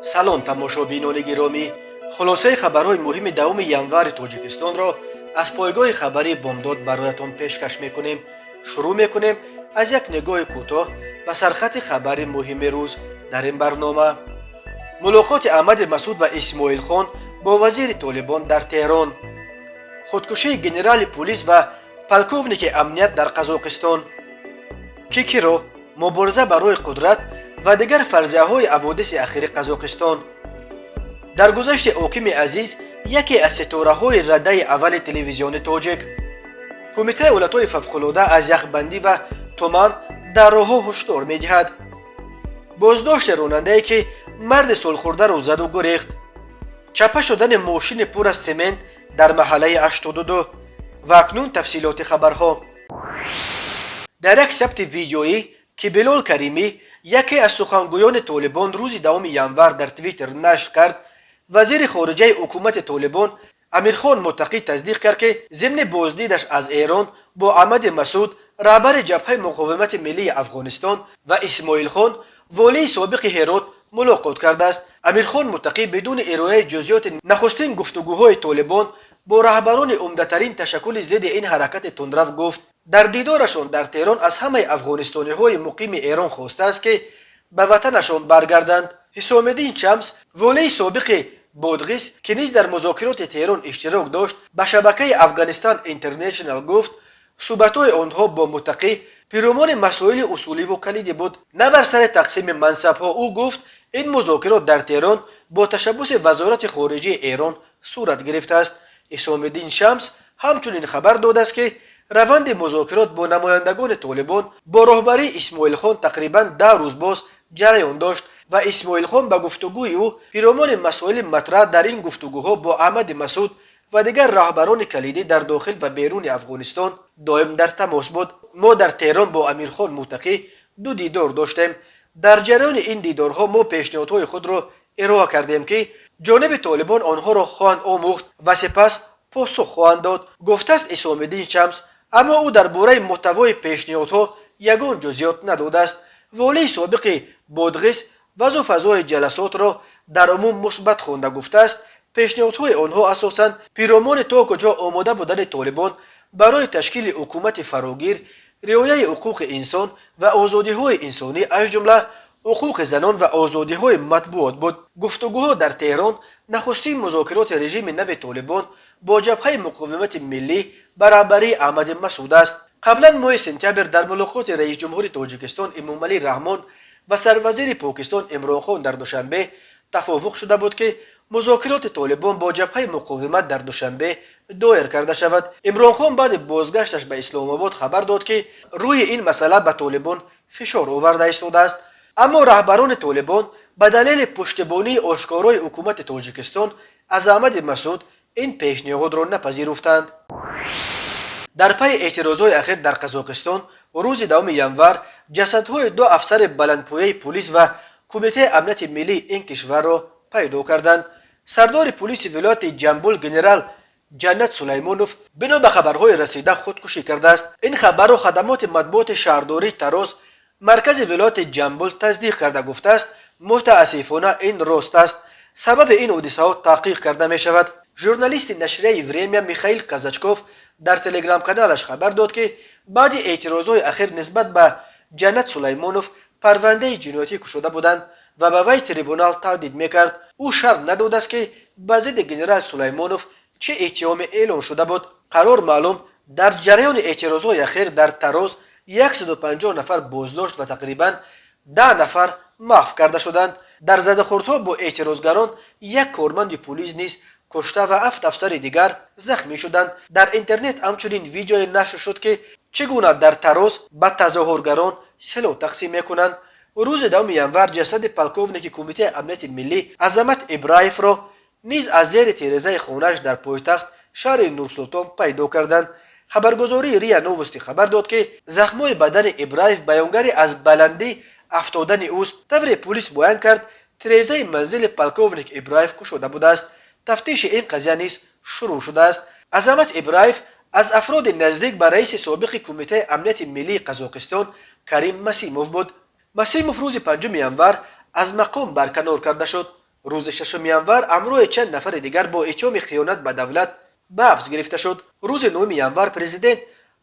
салом тамошобинони гиромӣ, хулосаи хабарҳои муҳими 2 январи тоҷикистонро аз пойгоҳи хабари бомдод бароятон пешкаш мекунем. Шурӯъ мекунем аз як нигоҳи кӯтоҳ ба сархати хабари муҳими рӯз дар ин барнома. мулоқоти аҳмади масуд ва исмоилхон бо вазири толибон дар теҳрон, худкушии генерали пулис ва полковники амният дар Қазоқистон, кикиро, мубориза барои қудрат ва дигар фарзияҳои аводиси ахири Қазоқистон. дар гузашти ҳокими азиз, яке аз ситораҳои раддаи аввали телевизиони тоҷик. кумитаи ҳолатҳои фавқулода аз яхбандӣ ва туман дар роҳҳо ҳушдор медиҳад. боздошти ронандае ки марди солхӯрдаро заду гурехт. чапа шудани мошини пур аз семент дар маҳаллаи 82. ва акнун тафсилоти хабарҳо. дар як сабти видеоӣ ки Билол Каримӣ, яке аз сухангӯёни толибон, рӯзи 2 январ дар Твиттер нашр кард, вазири хориҷаи ҳукумати толибон Амирхон Муттақӣ tasdiq кард ки зимни боздидаш аз Эрон бо Аҳмади Масуд, раҳбари ҷабҳаи муқовимати миллии Афғонистон, ва Исмоилхон, волии собиқи Ҳерот, мулоқот кардааст. Амирхон Муттақӣ бидуни ирояи ҷузъиёти нахустин гуфтугӯҳои толибон бо раҳбарони умдатарин ташаккули зидди ин ҳаракати тундрав гуфт. дар дидорашон дар Теҳрон аз ҳамаи афғонистониҳои муқими Эрон хостааст ки ба ватанашон баргарданд. Ҳисомиддин Чамс, волии собиқи Бодғис, ки низ дар музокироти Теҳрон иштирок дошт, ба шабакаи Афғанистан International гуфт, суҳбатҳои онҳо бо Муттақӣ пиромони масоили усуливу калидӣ буд, на бар сари тақсими мансабҳо. ӯ гуфт, ин музокирот дар Теҳрон бо ташаббуси вазорати хориҷии Эрон сурат гирифтааст. Ҳисомиддин Шамс ҳамчунин хабар додааст ки раванди музокирот бо намояндагони толибон бо роҳбарии Исмоилхон тақрибан 10 рӯз боз ҷараён дошт ва Исмоилхон ба гуфтугӯи ӯ пиромони масоили матраҳ дар ин гуфтугӯҳо бо Аҳмади Масуд ва дигар раҳбарони калидӣ дар дохил ва беруни Афғонистон доим дар тамос буд. мо дар Теҳрон бо Амирхон Муттақӣ 2 дидор доштем. дар ҷараёни ин дидорҳо мо пешниҳодҳои худро ироа кардем ки ҷониби толибон онҳоро хоҳанд омӯхт ва сипас посух хоҳанд дод, гуфтааст Исомиддин Шамс. аммо ӯ дар бораи муҳтавои пешниҳодҳо ягон ҷузъиёт надодааст. волии собиқи Бодғис вазу фазои ҷаласотро дар умум мусбат хонда гуфтааст, пешниҳодҳои онҳо асосан пиромони то куҷо омода будани толибон барои ташкили ҳукумати фарогир, риояи ҳуқуқи инсон ва озодиҳои инсонӣ, аз ҷумла ҳуқуқи занон ва озодиҳои матбуот буд. гуфтугӯҳо дар Теҳрон нахустин музокироти режими нави толибон бо ҷабҳаи муқовимати миллӣ ба раҳбарии Аҳмади Масуд аст. қаблан моҳи сентябр дар мулоқоти раисҷумҳури Тоҷикистон Эмомалӣ Раҳмон ва сарвазири Покистон Имронхон дар Душанбе тафовуқ шуда буд ки музокироти толибон бо ҷабҳаи муқовимат дар Душанбе доир карда шавад. Имронхон баъди бозгашташ ба Исломобод хабар дод ки рӯи ин масъала ба толибон фишор оварда истодааст. аммо раҳбарони толибон ба далели пуштибонии ошкорои ҳукумати Тоҷикистон аз Аҳмади Масуд ин пешниҳодро напазируфтанд. дар пайи эътирозҳои ахир дар Қазоқистон рӯзи 2 январ ҷасадҳои 2 афсари баландпояи пулис ва кумитаи амнияти миллии ин кишварро пайдо карданд. сардори пулиси вилояти Ҷамбул генерал Ҷаннат Сулаймонов бино ба хабарҳои расида худкушӣ кардааст. ин хабарро хадамоти матбуоти шаҳрдории Тарос, маркази вилояти Ҷамбул tasdiq карда гуфтааст, мутаассифона ин рост аст. сабаби ин ҳодисаҳо таҳқиқ карда мешавад. журналисти нашрияи Время Михаил Казачков дар телеграм-каналаш хабар дод ки баъди эътирозҳои ахир нисбат ба Ҷаннат Сулаймонов парвандаи ҷиноятӣ кушода буданд ва ба вай трибунал таҳдид мекард. ӯ шарҳ надодааст ки ба зидди генерал Сулаймонов чӣ иттиҳоме эълон шуда буд. қарор маълум, дар ҷараёни эътирозҳои ахир дар Тароз 150 нафар боздошт ва тақрибан 10 нафар маҳв карда шуданд. дар задахӯрдҳо бо эътирозгарон як корманди пулис низ кушта ва 7 афсари дигар захмӣ шуданд. дар интернет ҳамчунин видеое нашр шуд ки чӣ гуна дар Тароз ба тазоҳургарон силоҳ тақсим мекунанд. рӯзи 2 январ ҷасади полковники кумитаи амнияти миллӣ Азамат Ибраевро низ аз зери тирезаи хонааш дар пойтахт шаҳри Нурсултон пайдо карданд. хабаргузории РИА Новости хабар дод ки захмҳои бадани Ибраев баёнгари аз баландӣ афтодани ӯст. тавре пулис боян кард тирезаи манзили полковник Ибраев кушода будааст. тафтиши ин қазия низ шурӯъ шудааст. Азамат Ибраев аз афроди наздик ба раиси собиқи кумитаи амнияти миллии Қазоқистон Карим Масимов буд. Масимов рӯзи 5 январ аз мақом барканор карда шуд. روز 6 январ امروز چند نفر دیگر با اتهام خیانت به دولت به حبس گرفته شد. روز 9 январ پرزیدنت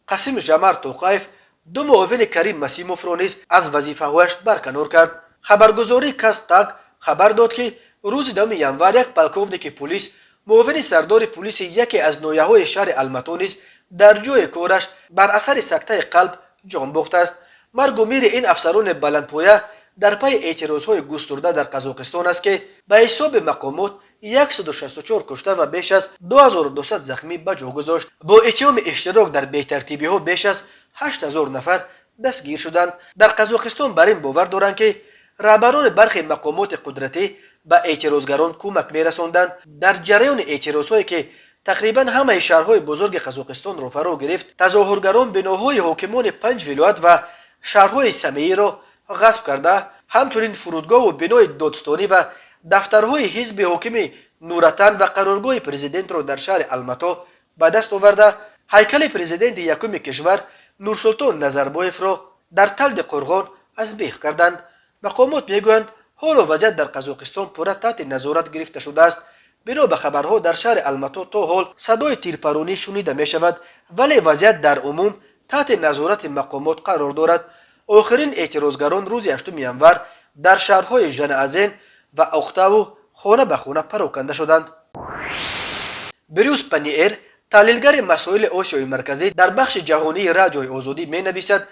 قاسم جمال توقایف دو معاون کریم مسیموف را نیز از وظیفه‌هایش برکنار کرد. خبرگزاری کاستاگ خبر داد که روز 9 январ یک پلکوونیک پلیس معاون سردار پلیس یکی از ناحیه‌های شهر الماتو نیز در جای کارش بر اثر سکته قلب جان باخته است. مرگ و میر این افسران بلندپایه در پی اعتراضهای گسترده در قزاقستان است که به حساب مقامات 164 کشته و بیش از 2200 زخمی به جا گذاشت. با اتهام اشتراک در بی‌ترتیبی‌ها بیش از 8000 نفر دستگیر شدند. در قزاقستان بر این باور دارند که رهبران برخی مقامات قدرتی به اعتراضگران کمک می‌رساندند. در جریان اعتراضهایی که تقریبا همه شهرهای بزرگ قزاقستان را فرا گرفت، تظاهرگران بناهای حاکمان 5 ولایت و شهرهای سمیعی را غصب کرده، همچنین فرودگاه و بنای دادستانی و دفترهای حزب حاکم نورتن و قرارگاه پرزیدنت را در شهر الماتو به دست آورده، هیکل پرزیدنت یکم کشور نورسلطان نظربایف را در تل قرغان از بیخ کردند. مقامات میگویند حال و وضعیت در قزاقستان پورا تحت نظارت گرفته شده است. بنا به خبرها در شهر الماتو تا حال صدای تیرپرانی شنیده می شود، ولی وضعیت در عموم تحت نظارت مقامات قرار دارد. آخرین اعتراضگران روز 8 январ در شهرهای ژنئازن و اختاو خانه به خانه پراکنده شدند. بروس پنیر تحلیلگر مسائل آسیای مرکزی در بخش جهانی رادیوی آزادی می نویسد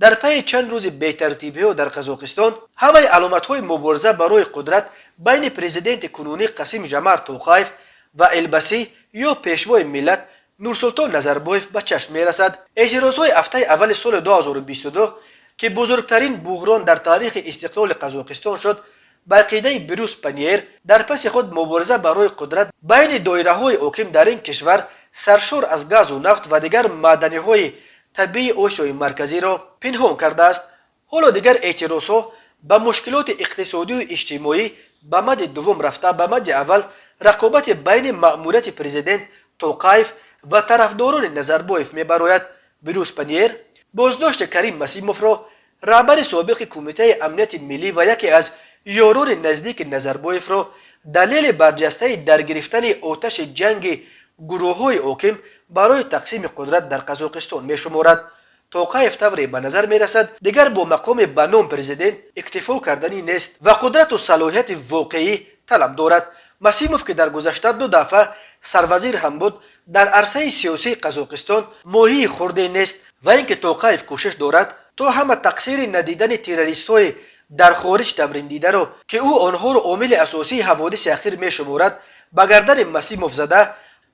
در پی چند روز بی‌ترتیبی‌ها در قزاقستان همه علامت‌های مبارزه برای قدرت بین پرزیدنت کنونی قاسم جمال توقایف و البسی یا پیشوای ملت نورسلطان نظربایف به چشم می‌رسد. اعتراضهای هفته اول سال 2022 که بزرگترین بحران در تاریخ استقلال قزاقستان شد، به عقیده بروس پنیر در پس خود مبارزه برای قدرت بین دایره‌های حاکم در این کشور سرشار از گاز و نفت و دیگر معدنی‌های طبیعی آسیای مرکزی را پنهان کرده است. حالا دیگر اعتراضها به مشکلات اقتصادی و اجتماعی به مد دوم رفته به مد اول رقابت بین مأموریت پرزیدنت توقایف و طرفداران نظربایف می‌براید. بروس پنیر بازداشت کریم مسیموف را رهبر سابق کمیته امنیت ملی و یکی از یاران نزدیک نظربایف را دلیل برجسته در گرفتن آتش جنگ گروه‌های حاکم برای تقسیم قدرت در قزاقستان می‌شمارد. توقایف طوری به نظر می‌رسد دیگر با مقام به نام پرزیدنت اکتفا کردنی نیست و قدرت و صلاحیت واقعی طلب دارد. مسیموف که در گذشته 2 دفعه سروزیر هم بود، در عرصه سیاسی قزاقستان ماهی خورده نیست و اینکه توقایف کوشش دارد تا همه تقصیر ندیدن تروریست‌های در خارج تمرین دیده را که او آنها را عامل اساسی حوادث اخیر می‌شمارد به گردن مسیموف زده،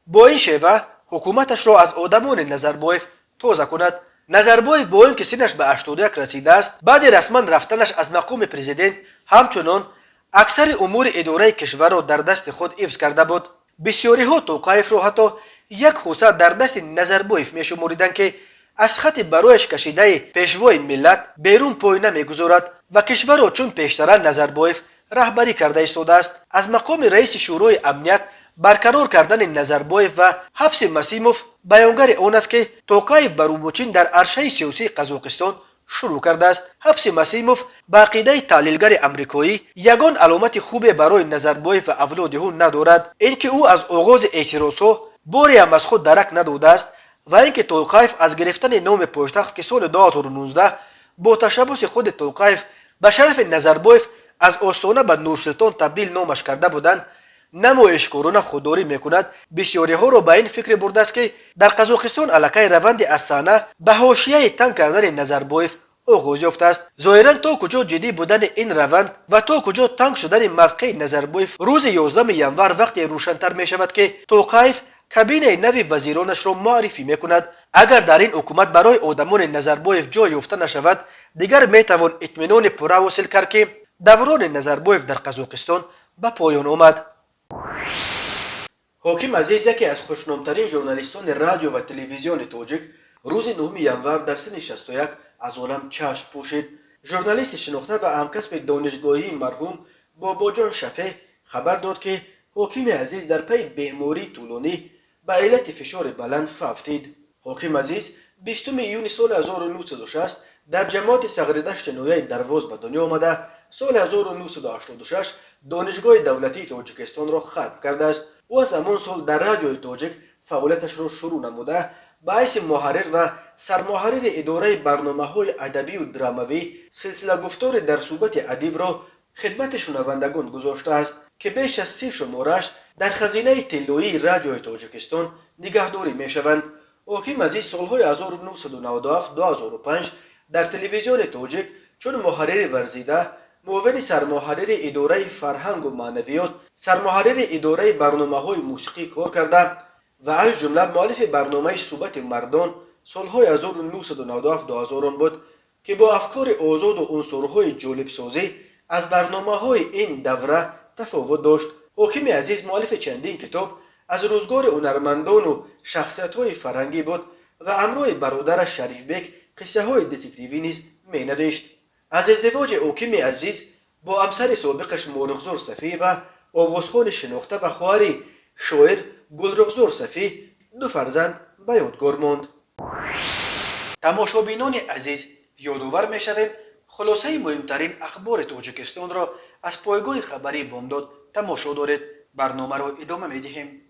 با این شیوه حکومتش را از آدمان نظربایف تازه کند. نظربایف با اینکه سنش به 81 رسیده است، بعد رسما رفتنش از مقام پرزیدنت همچنان اکثر امور اداره کشور را در دست خود حفظ کرده بود. بسیاری ها توقایف را حتی یک خوصه در دست نظربایف می‌شماریدند که از خط برایش کشیده پیشوای ملت بیرون پای نمی‌گذارد و کشور را چون پیشتر نظربایف رهبری کرده ایستاده است. از مقام رئیس شورای امنیت برقرار کردن نظربایف و حبس مسیموف بیانگر آن است که توقایف بر روبوچین در عرصه سیاسی قزاقستان شروع کرده است. حبس مسیموف به عقیده تحلیلگر آمریکایی یگان علامت خوبی برای نظربایف و اولاد او ندارد. اینکه او از آغاز اعتراضها باری هم از خود درک نداده است و اینکه توقایف از گرفتن نام پایتخت که سال 2019 با تشبث خود توقایف به شرف نظربایف از آستانه به نورسلطان تبدیل نامش کرده بودند نمایشکارانه خودداری میکند. بسیاری ها را به این فکر برده است که در قزاقستان علاقه روند از صحنه به حاشیه تنگ کردن نظربایف آغاز یافته است. ظاهرا تا کجا جدی بودن این روند و تا کجا تنگ شدن موقع نظربایف روز 11 январ وقتی روشن‌تر می شود که توقایف کابینه نوی وزیرانش را معرفی میکند. اگر در این حکومت برای آدمان نظربایف جای یافته نشود، دیگر میتوان اطمینان پوره حاصل کرد که دوران نظربایف در قزاقستان به پایان آمد. حاکم عزیز یکی از خوشنامترین ژورنالیستان رادیو و تلویزیون تاجیک روز 9 январ در سن 61 از عالم چشم پوشید. ژورنالیست شناخته و همکسب دانشگاهی مرحوم باباجان شفیع خبر داد که حاکم عزیز در پی بیماری طولانی به علت فشار بلند افتید. حاکم عزیز 20 یونیو سال 1960 در جماعت صغردشت نویه درواز به دنیا آمده. سال 1986 دانشگاه دولتی تاجیکستان را ختم کرده است. او از همان سال در رادیوی تاجیک فعالیتش را شروع نموده به حیث محرر و سرمحرر اداره برنامه‌های ادبی و دراموی سلسله گفتار در صحبت ادیب را خدمت شنوندگان گذاشته است که بیش از 30 شمارش در خزینه طلایی رادیوی تاجیکستان نگهداری می‌شوند. حاکم عزیز سالهای 1997-2005 در تلویزیون تاجیک چون محرر ورزیده، معاون سرمحرر اداره فرهنگ و معنویات، سرمحرر اداره برنامه‌های موسیقی کار کرده و از جمله مؤلف برنامه صحبت مردان سالهای 1997-2000 بود که با افکار آزاد و عنصرهای جالب سازی از برنامه‌های این دوره تفاوت داشت. حاکم عزیز مؤلف چندین کتاب از روزگار هنرمندان و شخصیت‌های فرهنگی بود و همراه برادرش شریف بیگ قصه‌های دتکتیوی نیز می‌نوشت. از ازدواج حاکم عزیز با همسر سابقش مرغزار صفی و آوازخوان شناخته و خواهر شاعر گلرخزار صفی 2 فرزند به یادگار ماند. تماشابینان عزیز، یادآور می‌شویم خلاصه مهمترین اخبار تاجیکستان را از پایگاه خبری بامداد تماشا دارید. برنامه را ادامه می‌دهیم.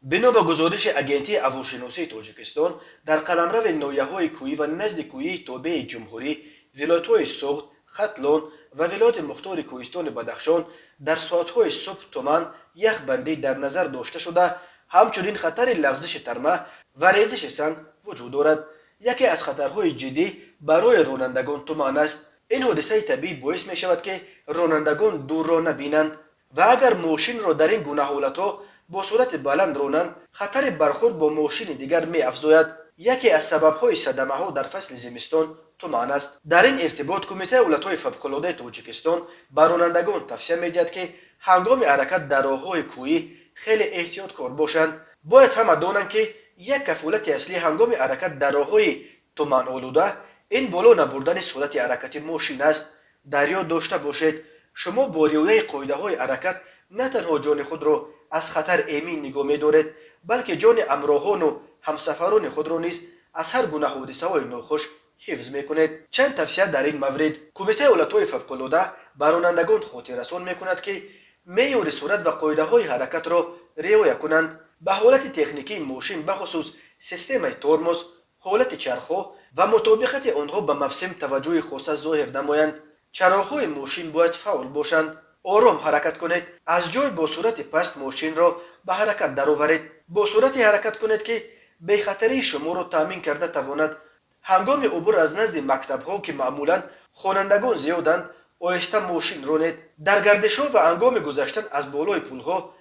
بنا به گزارش اگنتی هواشناسی تاجیکستان در قلمرو ناحیه‌های کوهی و نزد کوهی تابع جمهوری، ولایت‌های سوخت، ختلان و ولایت مختار کوهستان بدخشان در ساعت‌های صبح تمام یخبندی در نظر داشته شده، همچنین خطر لغزش ترمه و ریزش سنگ وجود دارد. یکی از خطرهای جدی برای رانندگان تمان است. این حادثه طبیعی باعث می شود که رانندگان دور را نبینند و اگر ماشین را در این گونه حالت‌ها با سرعت بلند رانند، خطر برخورد با ماشین دیگر می افزاید. یکی از سبب‌های صدمه‌ها در فصل زمستان تمان است. در این ارتباط کمیته حالت‌های فوق‌العاده تاجیکستان به رانندگان توصیه می‌دهد که هنگام حرکت در راه‌های کوهی خیلی احتیاطکار باشند. باید همه دانند که یک کفالت اصلی هنگام حرکت در راه‌های تمان آلوده این بالا نبردن سرعت حرکت ماشین است. در یاد داشته باشید شما با رعایت قاعده‌های حرکت نه تنها جان خود را از خطر امین نگاه می‌دارید، بلکه جان همراهان و همسفران خود را نیز از هر گونه حادثه‌های ناخوش حفظ می‌کنید. چند توصیه در این مورد. کمیته حالت‌های فوق‌العاده به رانندگان خاطر رسان می‌کند که معیار سرعت و قاعده‌های حرکت را رعایت کنند. به حالت تکنیکی ماشین بخصوص سیستم ترمز، حالت چرخ‌ها و مطابقت آنها به مفصل توجه خاص ظاهر نمایند. چراغ‌های ماشین باید فعال باشند. آرام حرکت کنید. از جای با سرعت پست ماشین را به حرکت درآورید. با سرعت حرکت کنید که بی خطری شما را تامین کرده تواند. هنگام عبور از نزد مکتب‌ها که معمولاً خوانندگان زیادند، آهسته ماشین رانید. در گردش‌ها و هنگام گذشتن از بالای پل‌ها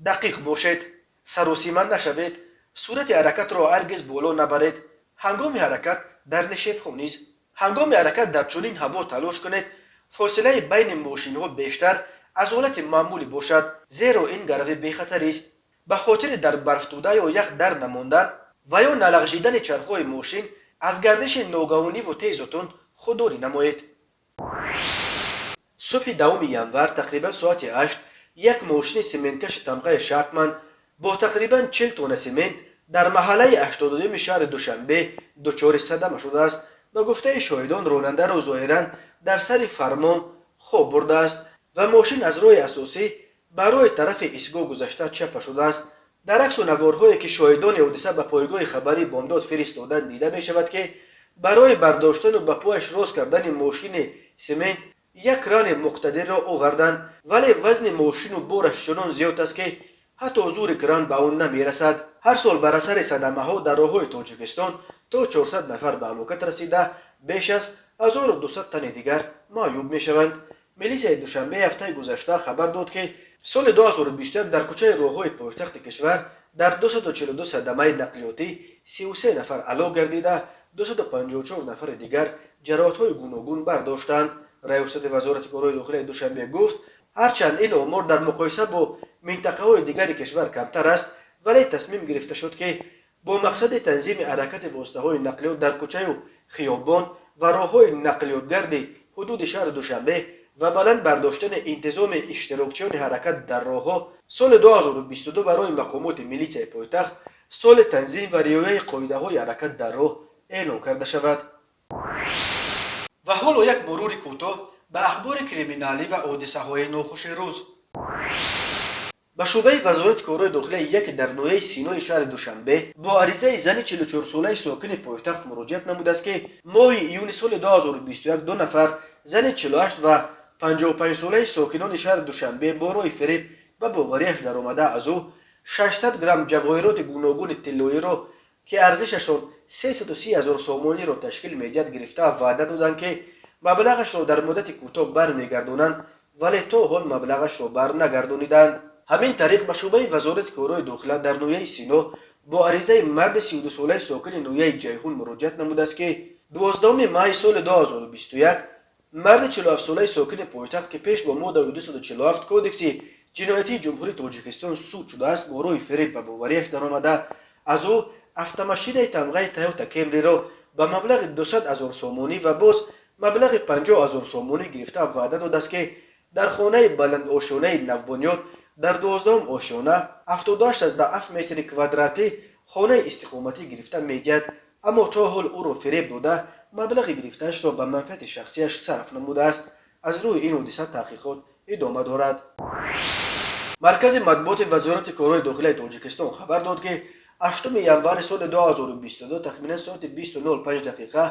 دقیق باشید. سراسیمه نشوید. سرعت حرکت را هرگز بالا نبرید. هنگام حرکت در نشیب‌ها نیز هنگام حرکت در چنین هوا تلاش کنید فاصله بین ماشین‌ها بیشتر از حالت معمولی باشد، زیرا این گروه بی خطر است. به خاطر در برف دوده یا یخ در نماندن و یا نلغزیدن چرخ‌های ماشین از گردش ناگهانی و تیز و تند خودداری نمایید. صبح 2 ینور تقریبا ساعت 8 یک ماشین سیمنتکش تمغه شکمن با تقریبا 40 تن سیمنت در محله 82 شهر دوشنبه دچار صدمه شده است. به گفته شاهدان راننده را ظاهراً در سر فرمان خواب برده است و ماشین از راه اساسی برای طرف ایستگاه گذشته چپ شده است. در عکس و نوارهایی که شاهدان حادثه به پایگاه خبری بامداد فرستادند دیده می شود که برای برداشتن و به پایش راست کردن ماشین سیمنت یک کران مقتدر را آوردند، ولی وزن ماشین و بارش چنان زیاد است که حتی زور کران به آن نمی رسد. هر سال بر اثر صدمه ها در راه‌های تاجیکستان تا 400 نفر به هلاکت رسیده، بیش از 1200 تن دیگر معیوب می شوند. ملیسای دوشنبه هفته گذشته خبر داد که سال 2021 در کوچه راه‌های پایتخت کشور در 242 صدمه نقلیاتی 33 نفر هلاک گردیده، 254 نفر دیگر جراحت‌های گوناگون برداشتند. ریاست وزارت کارهای داخلی دوشنبه گفت هرچند این آمار در مقایسه با منطقه‌های دیگر کشور کمتر است، ولی تصمیم گرفته شد که با مقصد تنظیم حرکت واسطه‌های نقلیات در کوچه و خیابان و راه‌های نقلیات گرد حدود شهر دوشنبه و بلند برداشتن انتظام اشتراکچیان حرکت در راه‌ها سال 2022 برای مقامات ملیسای پایتخت سال تنظیم و رعایت قاعده‌های حرکت در راه اعلام کرده شود. و حالا یک مرور کوتاه به اخبار کریمینالی و حادثه های ناخوش روز. به شعبه وزارت کارهای داخلی یک در نوحه سینای شهر دوشنبه با عریضه زن 44 ساله ساکن پایتخت مراجعت نموده است که ماه ایون سال 2021 دو نفر زن 48 و 55 ساله ساکنان شهر دوشنبه با راه فریب و باوریش در آمده از او 600 گرم جواهرات گوناگون طلایی را که ارزششان 330,000 سامانی را تشکیل می‌دهد گرفته وعده دادند که مبلغش را در مدت کوتاه برمیگردانند، ولی تا حال مبلغش را برنگردانیدند. همین طریق به شعبه وزارت کارهای داخلی در نوحه سینا با عریضه مرد 32 ساله ساکن نوحه جیهون مراجعت نموده است که 12 ماه سال 2021 مرد 47 ساله ساکن پایتخت که پیش با ماده 247 کودکس جنایتی جمهوری تاجیکستان سود شده است با راه فریب و باوریش درآمده از او автомашин тамғаи Toyota Camry را به مبلغ 200,000 سامانی و باز مبلغ 50,000 سامانی گرفته وعده داده است که در خانه بلند آشیانه نوبنیاد در 12 آشیانه 78 از 7 متر کوادراتی خانه استقامتی گرفته می‌گوید، اما تا حال او را فریب داده مبلغ گرفته‌اش را به منفعت شخصیش صرف نموده است. از روی این حادثه تحقیقات ادامه دارد. مرکز مطبوعات وزارت کارهای داخلی تاجیکستان خبر داد که 8 ینور سال 2022 تخمینا ساعت 20:05 دقیقه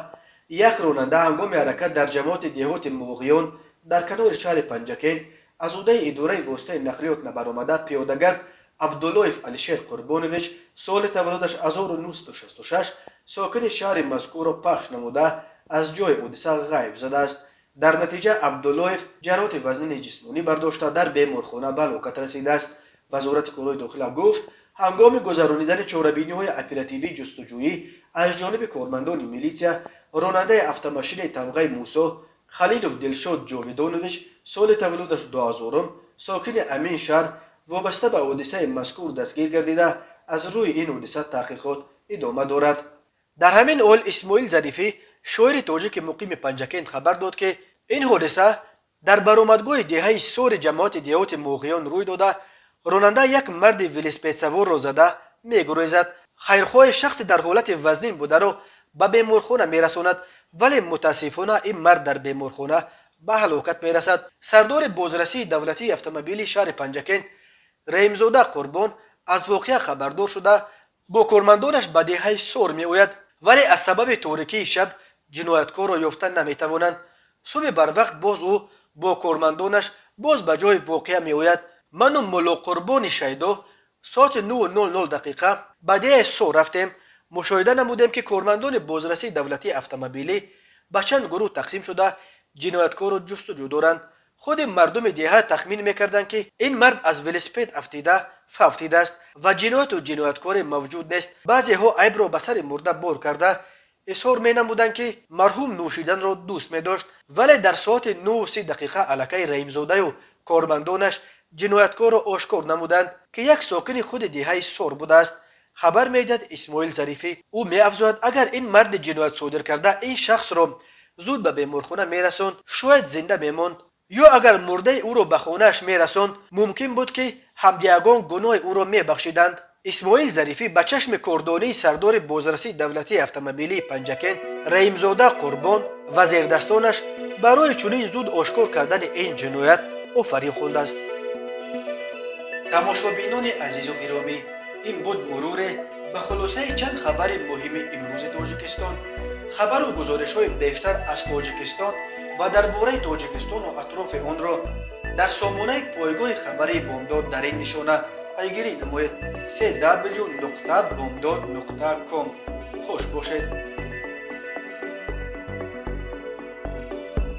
یک راننده هنگام حرکت در جماعت دیهات موغیان در کنار شهر پنجکین از عهده اداره واسطه نقلیات نبرآمده پیاده‌گرد عبداللایف علیشیر قربانویچ سال تولدش 1966 ساکن شهر مذکور را پخش نموده از جای حادثه غیب زده است. در نتیجه عبداللایف جراحت وزن جسمانی برداشته در بیمارخانه به هلاکت رسیده است. وزارت کارهای داخلی گفت هنگام گذرانیدن چاره‌بینی‌های اپراتیوی جستجویی از جانب کارمندان میلیسیا راننده автомашин تمغه موسی خلیلوف دلشاد جاویدانویچ سال تولدش 2000 ساکن امین شهر وابسته به حادثه مذکور دستگیر گردیده از روی این حادثه تحقیقات ادامه دارد. در همین حال اسماعیل ظریفی شاعر تاجیک مقیم پنجکین خبر داد که این حادثه در برآمدگاه دهه سور جماعت دیهات موغیان روی داده. راننده یک مرد ویلسپید سوار را زده می‌گریزد. خیرخواه شخص در حالت وزنین بوده را به بیمارخانه میرساند، ولی متاسفانه این مرد در بیمارخانه به هلاکت میرسد. سردار بازرسی دولتی اتومبیلی شهر پنجکین رحیمزاده قربان از واقعه خبردار شده با کارمندانش به دهه سور میآید، ولی از سبب تاریکی شب جنایتکار را یافتن نمیتوانند. صبح بر وقت باز او با کارمندانش باز به جای واقعه میآید. من و ملا قربان شیدا ساعت 9:00 دقیقه به دهه سور رفتیم. مشاهده نمودیم که کارمندان بازرسی دولتی اتومبیلی به چند گروه تقسیم شده جنایتکار را جستجو دارند. خود مردم دیهه تخمین میکردند که این مرد از ولسپید افتیده است و جنایت و جنایتکار موجود نیست. بعضی ها عیب را به سر مرده بار کرده اظهار می نمودند که مرحوم نوشیدن را دوست می داشت، ولی در ساعت 9:30 دقیقه علاقه رحیمزاده و کارمندانش جنایتکار را آشکار نمودند که یک ساکن خود دیهه سور بوده است. خبر میداد اسماعیل ظریفی او می افزود اگر این مرد جنایت صادر کرده این شخص را زود به بیمارخانه میرساند شاید زنده میماند، یا اگر مرده او را به خانه‌اش میرساند ممکن بود که همدیگان گناه او را میبخشیدند. اسماعیل ظریفی به چشم کاردانی سردار بازرسی دولتی اتومبیلی پنجکین رحیمزاده قربان و زیردستانش برای چنین زود آشکار کردن این جنایت آفرین خوانده است. تماشابینان عزیز و گرامی، این بود مرور به خلاصه چند خبر مهم امروز تاجیکستان. خبر و گزارش‌های بیشتر از تاجیکستان و درباره تاجیکستان و اطراف آن را در سامانه پایگاه خبری بامداد در این نشانه پیگیری نمایید: www.bomdad.com. خوش باشید.